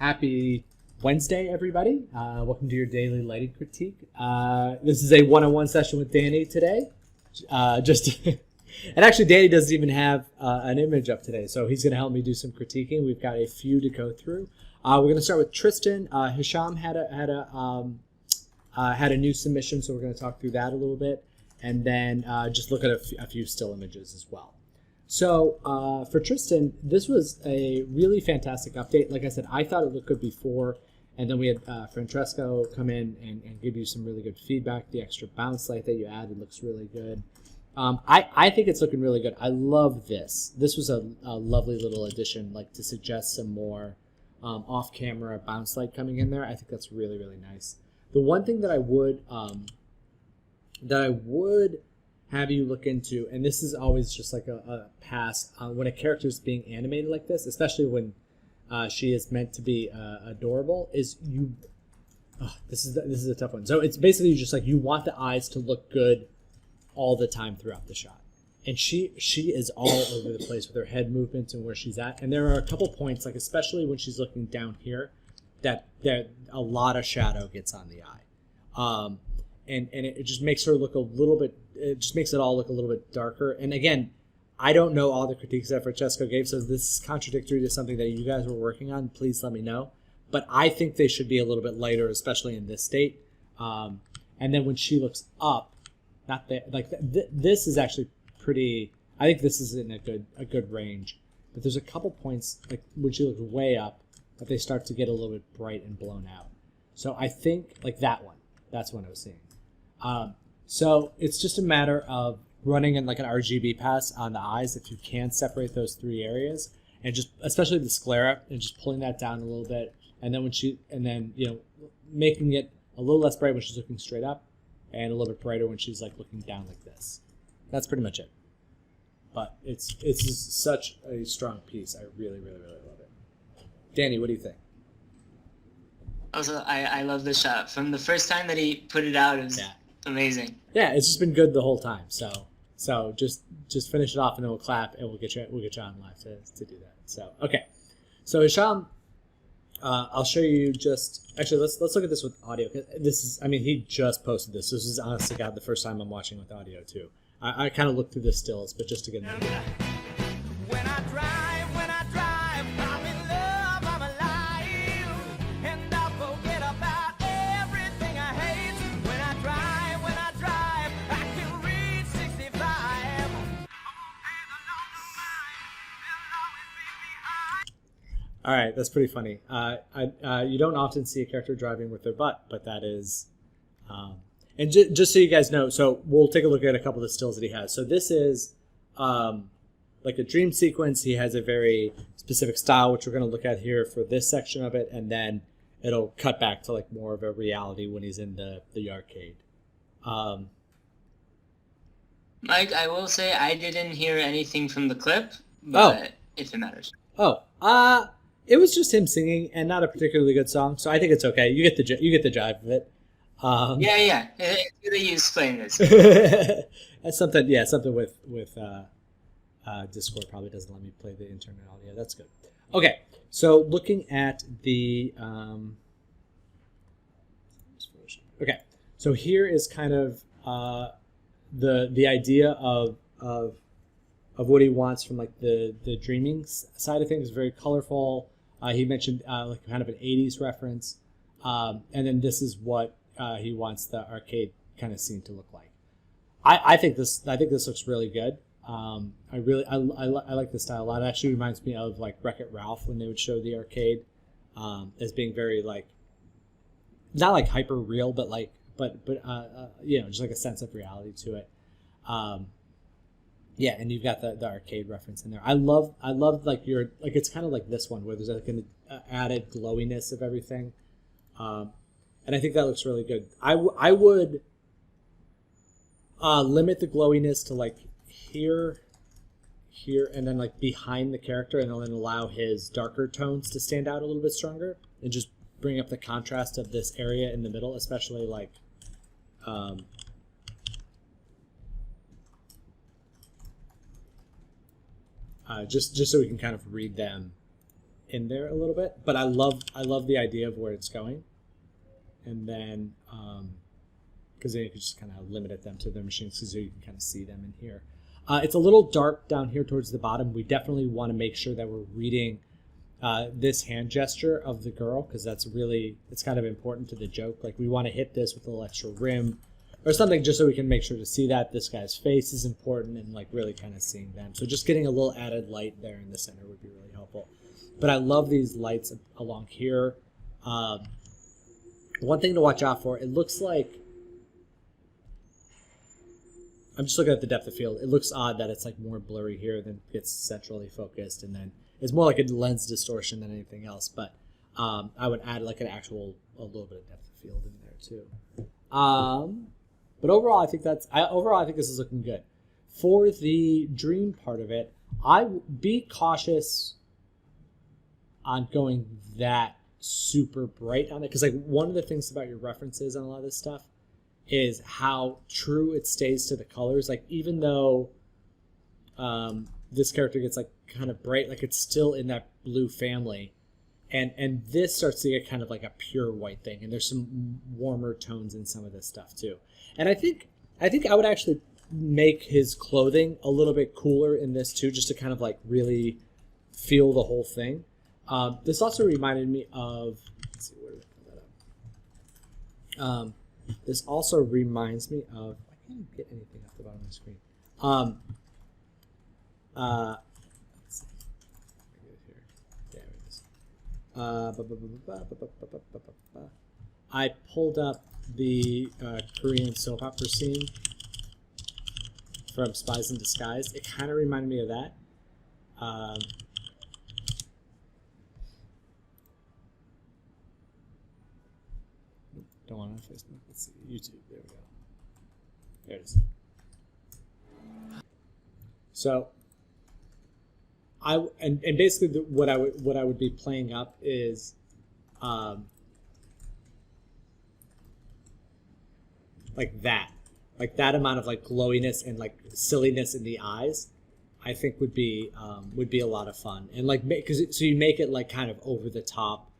Happy Wednesday, everybody. Welcome to your daily lighting critique. This is a one-on-one session with Dani today. And actually, Dani doesn't even have an image up today, so he's going to help me do some critiquing. We've got a few to go through. We're going to start with Tristan. Hisham had a new submission, so we're going to talk through that a little bit, and then just look at a few still images as well. So for Tristan, this was a really fantastic update. Like I said, I thought it looked good before, and then we had Francesco come in and give you some really good feedback. The extra bounce light that you added looks really good. I think it's looking really good. I love this. This was a lovely little addition, like to suggest some more off-camera bounce light coming in there. I think that's really, really nice. The one thing that I would have you look into, and this is always just like a pass when a character is being animated like this, especially when she is meant to be adorable, is you. This is a tough one. So it's basically just like you want the eyes to look good all the time throughout the shot, and she is all over the place with her head movements and where she's at. And there are a couple points, like especially when she's looking down here, that a lot of shadow gets on the eye. And it just makes her look a little bit, it just makes it all look a little bit darker. And again, I don't know all the critiques that Francesco gave, so this is contradictory to something that you guys were working on. Please let me know. But I think they should be a little bit lighter, especially in this state. And then when she looks up, not that, like this is actually pretty, I think this is in a good range. But there's a couple points, like when she looks way up, that they start to get a little bit bright and blown out. So I think like that one, that's what I was seeing. So it's just a matter of running in like an RGB pass on the eyes if you can separate those three areas, and just especially the sclera, and just pulling that down a little bit, and then making it a little less bright when she's looking straight up, and a little bit brighter when she's like looking down like this. That's pretty much it. But it's just such a strong piece. I really, really, really love it. Dani, what do you think? Also, I love the shot. From the first time that he put it out, it was amazing. Yeah, it's just been good the whole time. So just finish it off, and then we'll clap, and we'll get you on live to do that. So okay, so Hisham, I'll show you just actually let's look at this with audio. This is, I mean, he just posted this. This is honest to God the first time I'm watching with audio too. I kind of looked through the stills, but just to get an idea. When I drive, I'm in love, I'm alive, and I forget about everything I hate. When I drive, I can reach 65. All right, that's pretty funny. You don't often see a character driving with their butt, but that is... And just so you guys know, so we'll take a look at a couple of the stills that he has. So this is like a dream sequence. He has a very specific style, which we're going to look at here for this section of it, and then it'll cut back to like more of a reality when he's in the arcade. Mike, I will say I didn't hear anything from the clip, but if it matters. It was just him singing, and not a particularly good song, so I think it's okay. You get the jive of it. Yeah. It's good that you explain this. That's something. Yeah, something with Discord probably doesn't let me play the internet audio. That's good. Okay, so looking at the okay, so here is kind of the idea of what he wants from like the dreaming side of things. Very colorful. He mentioned like kind of an 80s reference, and then this is what he wants the arcade kind of scene to look like. I think this looks really good. I like the style a lot. It actually reminds me of like Wreck-It Ralph when they would show the arcade as being very like not like hyper real, but just like a sense of reality to it. Yeah, and you've got the arcade reference in there. I love like your like it's kind of like this one where there's like an added glowiness of everything. And I think that looks really good. I would limit the glowiness to like here, and then like behind the character, and then allow his darker tones to stand out a little bit stronger, and just bring up the contrast of this area in the middle, especially like just so we can kind of read them in there a little bit, but I love the idea of where it's going. And then, because then you can just kind of limit them to their machines, so you can kind of see them in here. It's a little dark down here towards the bottom. We definitely want to make sure that we're reading this hand gesture of the girl, because it's kind of important to the joke. Like, we want to hit this with a little extra rim or something, just so we can make sure to see that this guy's face is important, and like really kind of seeing them. So just getting a little added light there in the center would be really helpful. But I love these lights along here. One thing to watch out for, it looks like, I'm just looking at the depth of field. It looks odd that it's like more blurry here than it's centrally focused, and then it's more like a lens distortion than anything else. But I would add like a little bit of depth of field in there too. But overall, I think this is looking good. For the dream part of it, I be cautious on going that super bright on it, because like one of the things about your references on a lot of this stuff is how true it stays to the colors. Like, even though this character gets like kind of bright, like it's still in that blue family, and this starts to get kind of like a pure white thing, and there's some warmer tones in some of this stuff too. And I think I would actually make his clothing a little bit cooler in this too, just to kind of like really feel the whole thing. This also reminded me of, let's see, where did I pull that up? This also reminds me of, I can't get anything off the bottom of the screen. Let's see. There it is. I pulled up the Korean soap opera scene from Spies in Disguise. It kind of reminded me of that. Don't want on Facebook. Let's see. YouTube. There we go. There it is. So, and basically what I would be playing up is, like that amount of like glowiness and like silliness in the eyes, I think would be a lot of fun. And like, so you make it like kind of over the top,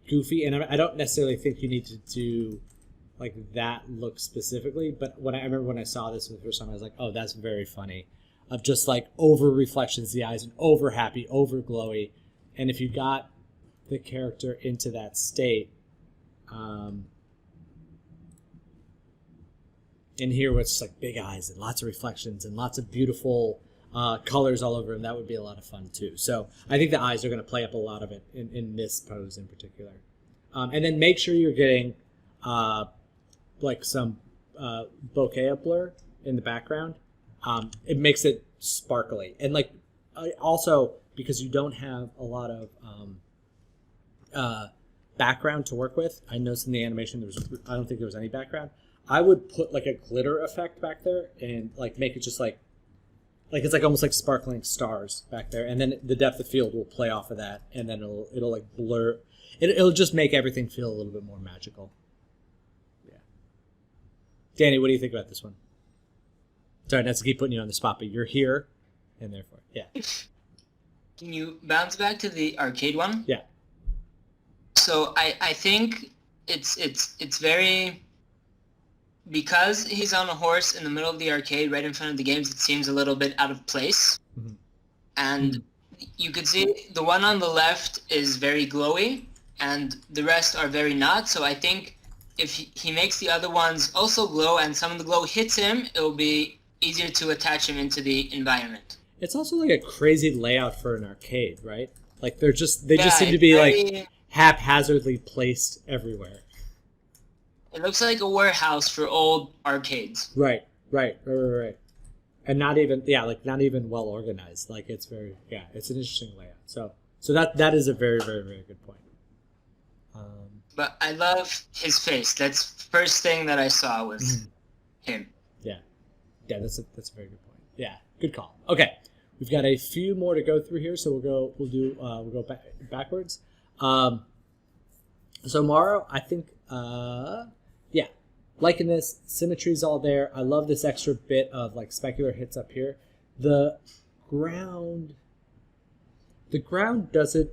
goofy, and I don't necessarily think you need to do like that look specifically, but I remember when I saw this for the first time, I was like, oh, that's very funny, of just like over reflections in the eyes and over happy, over glowy. And if you got the character into that state, in here with just like big eyes and lots of reflections and lots of beautiful colors all over him, that would be a lot of fun too. So I think the eyes are going to play up a lot of it in this pose in particular. And then make sure you're getting like some bokeh blur in the background. It makes it sparkly. And like also, because you don't have a lot of background to work with, I noticed in the animation I don't think there was any background. I would put like a glitter effect back there and like make it just like it's like almost like sparkling stars back there, and then the depth of field will play off of that, and then it'll like blur. It'll just make everything feel a little bit more magical. Yeah. Danny, what do you think about this one? Sorry, not to keep putting you on the spot, but you're here, and therefore, yeah. Can you bounce back to the arcade one? Yeah. So I think it's very, because he's on a horse in the middle of the arcade right in front of the games, it seems a little bit out of place. Mm-hmm. And you could see the one on the left is very glowy and the rest are very not. So I think if he makes the other ones also glow and some of the glow hits him, it will be easier to attach him into the environment. It's also like a crazy layout for an arcade, right? Like they just seem to be like haphazardly placed everywhere. It looks like a warehouse for old arcades. Right. And not even well organized. Like it's an interesting layout. So that is a very, very, very good point. But I love his face. That's the first thing that I saw was him. Yeah, that's a very good point. Yeah, good call. Okay, we've got a few more to go through here, so we'll go backwards. So Mauro, I think. Liking this, symmetry's all there. I love this extra bit of like specular hits up here. The ground The ground doesn't.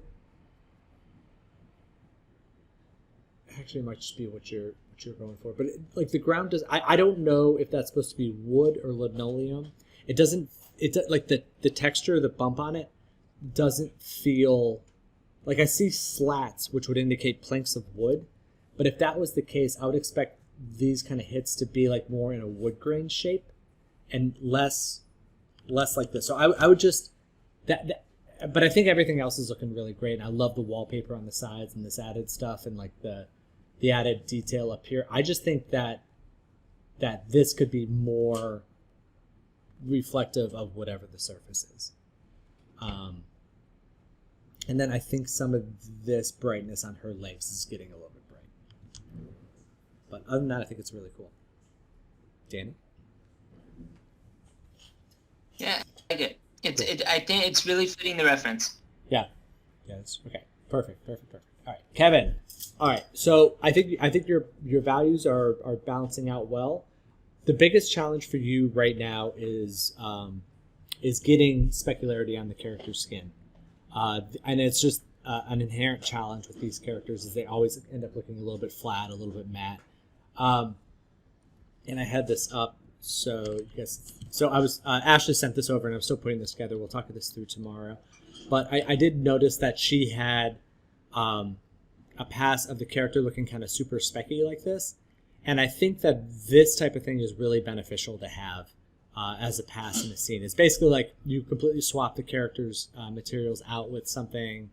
Actually, it might just be what you're going for, but like the ground does. I don't know if that's supposed to be wood or linoleum. It doesn't. Like the texture, the bump on it, doesn't feel like I see slats, which would indicate planks of wood. But if that was the case, I would expect these kind of hits to be like more in a wood grain shape and less like this. So I would just that. But I think everything else is looking really great. And I love the wallpaper on the sides and this added stuff and like the added detail up here. I just think that this could be more reflective of whatever the surface is. And then I think some of this brightness on her legs is getting a little bit bright. But other than that, I think it's really cool. Dani? Yeah, I like it. I think it's really fitting the reference. Yeah. Yeah. It's okay. Perfect. All right, Keven. All right. So I think your values are balancing out well. The biggest challenge for you right now is getting specularity on the character's skin, and it's just an inherent challenge with these characters is they always end up looking a little bit flat, a little bit matte. And I had this up. So I was Ashley sent this over, and I'm still putting this together. We'll talk this through tomorrow. But I did notice that she had a pass of the character looking kind of super specky like this, and I think that this type of thing is really beneficial to have as a pass in a scene. It's basically like you completely swap the character's materials out with something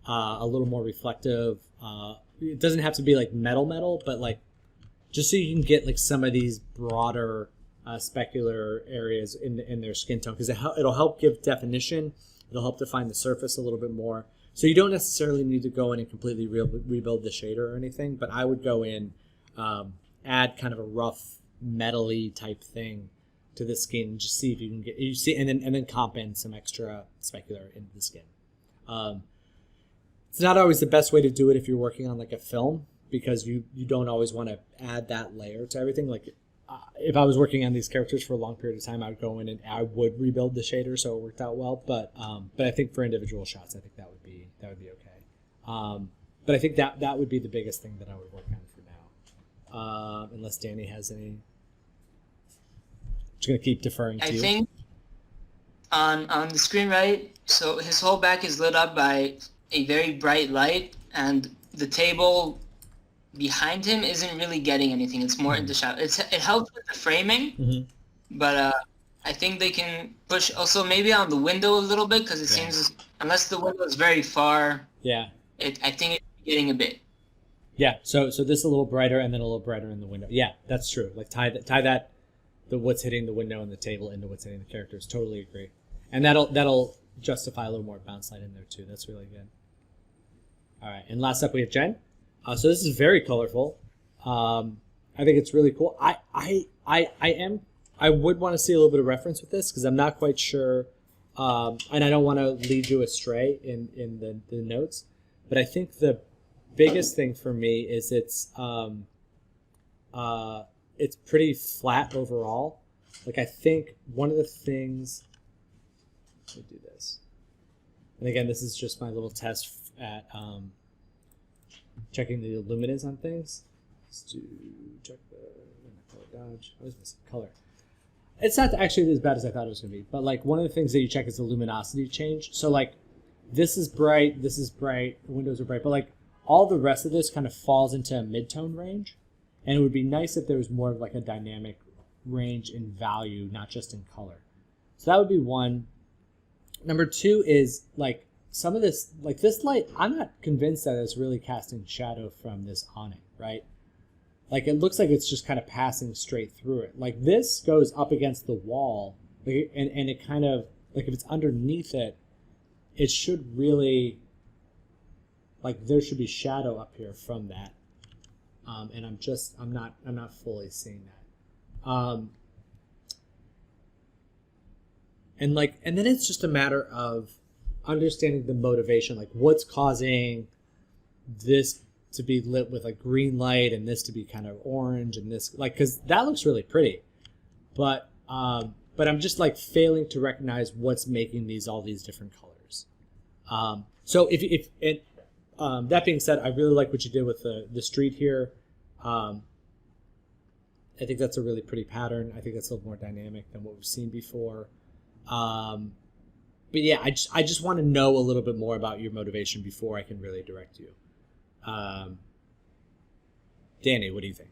a little more reflective. It doesn't have to be like metal, but like just so you can get like some of these broader specular areas in their skin tone, because it'll help give definition. It'll help define the surface a little bit more. So you don't necessarily need to go in and completely rebuild the shader or anything, but I would go in, add kind of a rough metally type thing to the skin, and just see if you can and then comp in some extra specular into the skin. It's not always the best way to do it if you're working on like a film, because you don't always want to add that layer to everything. Like if I was working on these characters for a long period of time, I would go in and I would rebuild the shader so it worked out well. But I think for individual shots, I think that would be okay. But I think that would be the biggest thing that I would work on for now. Unless Dani has any. I'm just gonna keep deferring to you. I think on the screen right, so his whole back is lit up by a very bright light, and the table behind him isn't really getting anything. It's more into shadow. It helps with the framing, but I think they can push also maybe on the window a little bit, because it seems unless the window is very far. Yeah. I think it's getting a bit. Yeah. So this is a little brighter, and then a little brighter in the window. Yeah, that's true. Like tie that what's hitting the window and the table into what's hitting the characters. Totally agree. And that'll justify a little more bounce light in there too. That's really good. All right, and last up we have Jenn. So this is very colorful. I think it's really cool. I would want to see a little bit of reference with this, because I'm not quite sure, and I don't want to lead you astray in the notes. But I think the biggest thing for me is it's pretty flat overall. Like I think one of the things. Let me do this. And again, this is just my little test at checking the luminance on things. Let's check the color dodge. I was missing color. It's not actually as bad as I thought it was going to be, but like one of the things that you check is the luminosity change. So like this is bright, the windows are bright, but like all the rest of this kind of falls into a mid-tone range, and it would be nice if there was more of like a dynamic range in value, not just in color. So that would be one. Number two is like some of this, like this light, I'm not convinced that it's really casting shadow from this awning, right? Like it looks like it's just kind of passing straight through it. Like this goes up against the wall, like, and it kind of, like if it's underneath it, it should really, like there should be shadow up here from that. And I'm not fully seeing that. And then it's just a matter of understanding the motivation, like what's causing this to be lit with a green light and this to be kind of orange and this, like, because that looks really pretty, but I'm just like failing to recognize what's making all these different colors. So that being said, I really like what you did with the street here. I think that's a really pretty pattern. I think that's a little more dynamic than what we've seen before. But yeah, I just want to know a little bit more about your motivation before I can really direct you. Dani, what do you think?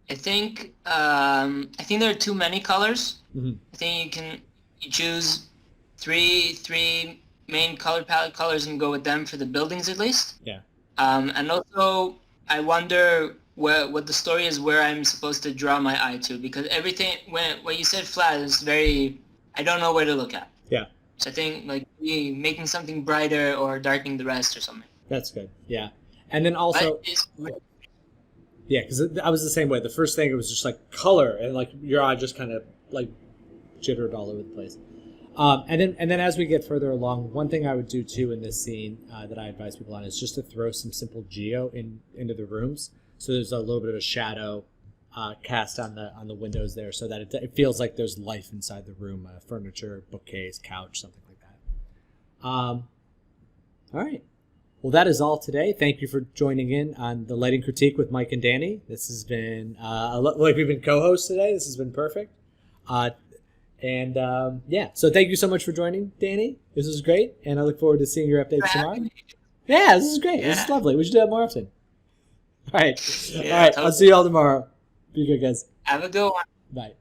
I think there are too many colors. Mm-hmm. I think you choose three main color palette colors and go with them for the buildings at least. Yeah. And also, I wonder what the story is where I'm supposed to draw my eye to, because everything when you said flat is very, I don't know where to look at. Yeah. So I think like making something brighter or darkening the rest or something. That's good. Yeah. And then also, yeah, because I was the same way. The first thing, it was just like color, and like your eye just kind of like jittered all over the place. And then as we get further along, one thing I would do too in this scene that I advise people on is just to throw some simple geo into the rooms, so there's a little bit of a shadow cast on the windows there, so that it feels like there's life inside the room, furniture, bookcase, couch, something like that. All right. Well, that is all today. Thank you for joining in on the lighting critique with Mike and Dani. This has been like we've been co-hosts today. This has been perfect. Yeah, so thank you so much for joining, Dani. This was great, and I look forward to seeing your updates tomorrow. Yeah, this is great. Yeah. This is lovely. We should do that more often. All right. Yeah, all right. Totally. I'll see you all tomorrow. Be good, guys. Have a good one. Bye.